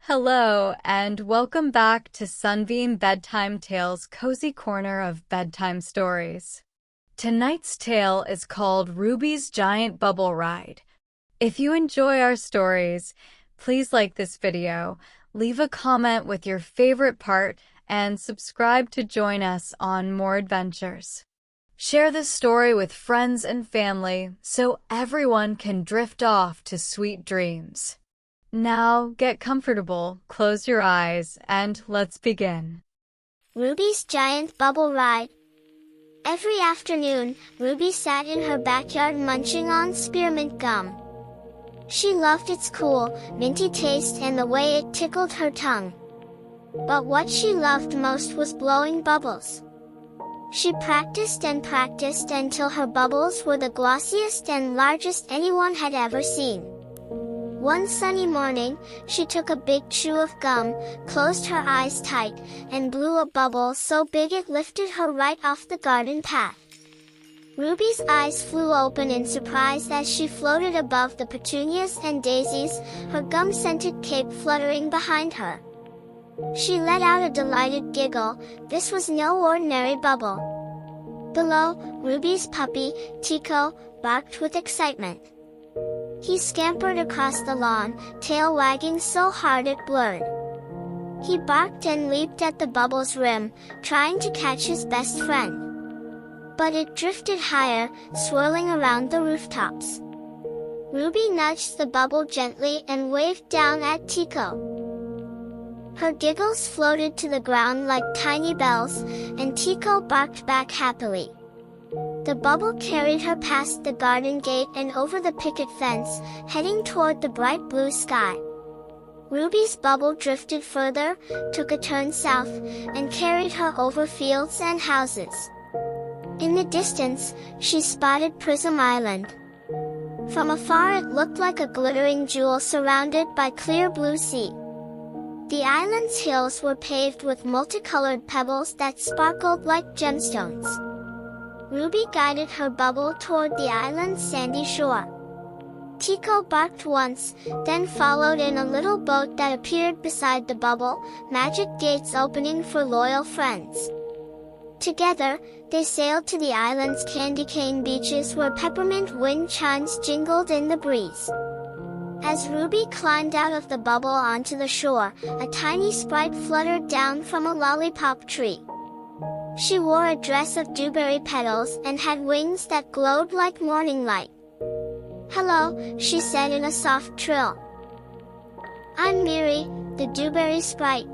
Hello, and welcome back to Sunbeam Bedtime Tales' cozy corner of bedtime stories. Tonight's tale is called Ruby's Giant Bubble Ride. If you enjoy our stories, please like this video, leave a comment with your favorite part, and subscribe to join us on more adventures. Share this story with friends and family so everyone can drift off to sweet dreams. Now get comfortable, close your eyes, and let's begin. Ruby's Giant Bubble Ride. Every afternoon, Ruby sat in her backyard munching on spearmint gum. She loved its cool, minty taste and the way it tickled her tongue. But what she loved most was blowing bubbles. She practiced and practiced until her bubbles were the glossiest and largest anyone had ever seen. One sunny morning, she took a big chew of gum, closed her eyes tight, and blew a bubble so big it lifted her right off the garden path. Ruby's eyes flew open in surprise as she floated above the petunias and daisies, her gum-scented cape fluttering behind her. She let out a delighted giggle. This was no ordinary bubble. Below, Ruby's puppy, Tico, barked with excitement. He scampered across the lawn, tail wagging so hard it blurred. He barked and leaped at the bubble's rim, trying to catch his best friend. But it drifted higher, swirling around the rooftops. Ruby nudged the bubble gently and waved down at Tico. Her giggles floated to the ground like tiny bells, and Tico barked back happily. The bubble carried her past the garden gate and over the picket fence, heading toward the bright blue sky. Ruby's bubble drifted further, took a turn south, and carried her over fields and houses. In the distance, she spotted Prism Island. From afar it looked like a glittering jewel surrounded by clear blue sea. The island's hills were paved with multicolored pebbles that sparkled like gemstones. Ruby guided her bubble toward the island's sandy shore. Tico barked once, then followed in a little boat that appeared beside the bubble, magic gates opening for loyal friends. Together, they sailed to the island's candy cane beaches where peppermint wind chimes jingled in the breeze. As Ruby climbed out of the bubble onto the shore, a tiny sprite fluttered down from a lollipop tree. She wore a dress of dewberry petals and had wings that glowed like morning light. "Hello," she said in a soft trill. "I'm Miri, the dewberry sprite.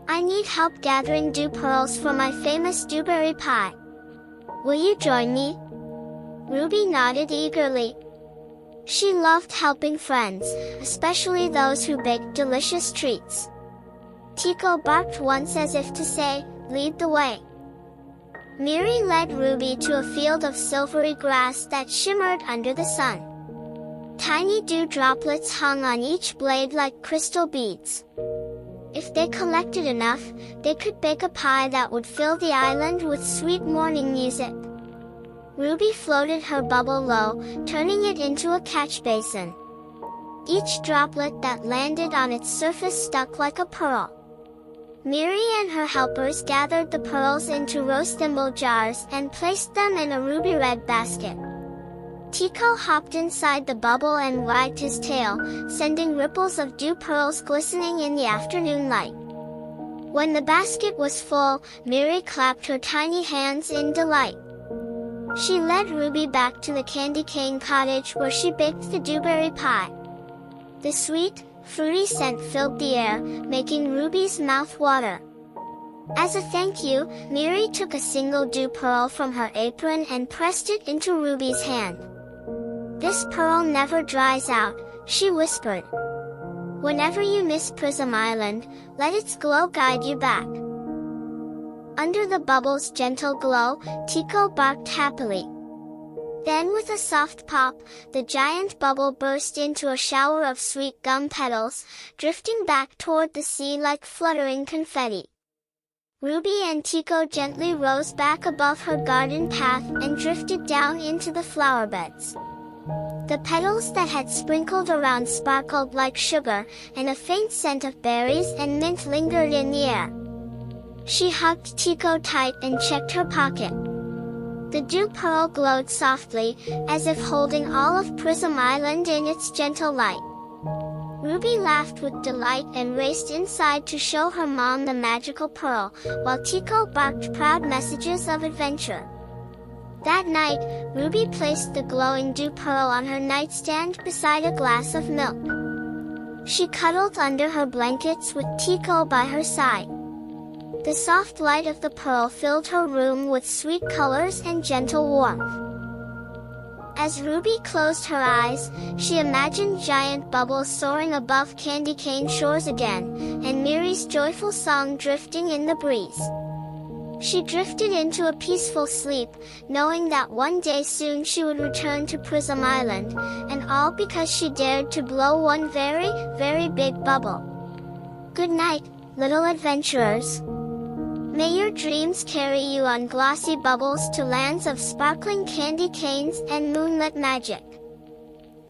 I need help gathering dew pearls for my famous dewberry pie. Will you join me?" Ruby nodded eagerly. She loved helping friends, especially those who baked delicious treats. Tico barked once as if to say, "Lead the way." Miri led Ruby to a field of silvery grass that shimmered under the sun. Tiny dew droplets hung on each blade like crystal beads. If they collected enough, they could bake a pie that would fill the island with sweet morning music. Ruby floated her bubble low, turning it into a catch basin. Each droplet that landed on its surface stuck like a pearl. Miri and her helpers gathered the pearls into rose thimble jars and placed them in a ruby-red basket. Tico hopped inside the bubble and wagged his tail, sending ripples of dew pearls glistening in the afternoon light. When the basket was full, Miri clapped her tiny hands in delight. She led Ruby back to the candy cane cottage where she baked the dewberry pie. The sweet, fruity scent filled the air, making Ruby's mouth water. As a thank you, Miri took a single dew pearl from her apron and pressed it into Ruby's hand. "This pearl never dries out," she whispered. "Whenever you miss Prism Island, let its glow guide you back." Under the bubble's gentle glow, Tico barked happily. Then with a soft pop, the giant bubble burst into a shower of sweet gum petals, drifting back toward the sea like fluttering confetti. Ruby and Tico gently rose back above her garden path and drifted down into the flower beds. The petals that had sprinkled around sparkled like sugar, and a faint scent of berries and mint lingered in the air. She hugged Tico tight and checked her pocket. The dew pearl glowed softly, as if holding all of Prism Island in its gentle light. Ruby laughed with delight and raced inside to show her mom the magical pearl, while Tico barked proud messages of adventure. That night, Ruby placed the glowing dew pearl on her nightstand beside a glass of milk. She cuddled under her blankets with Tico by her side. The soft light of the pearl filled her room with sweet colors and gentle warmth. As Ruby closed her eyes, she imagined giant bubbles soaring above candy cane shores again, and Miri's joyful song drifting in the breeze. She drifted into a peaceful sleep, knowing that one day soon she would return to Prism Island, and all because she dared to blow one very, very big bubble. Good night, little adventurers. May your dreams carry you on glossy bubbles to lands of sparkling candy canes and moonlit magic.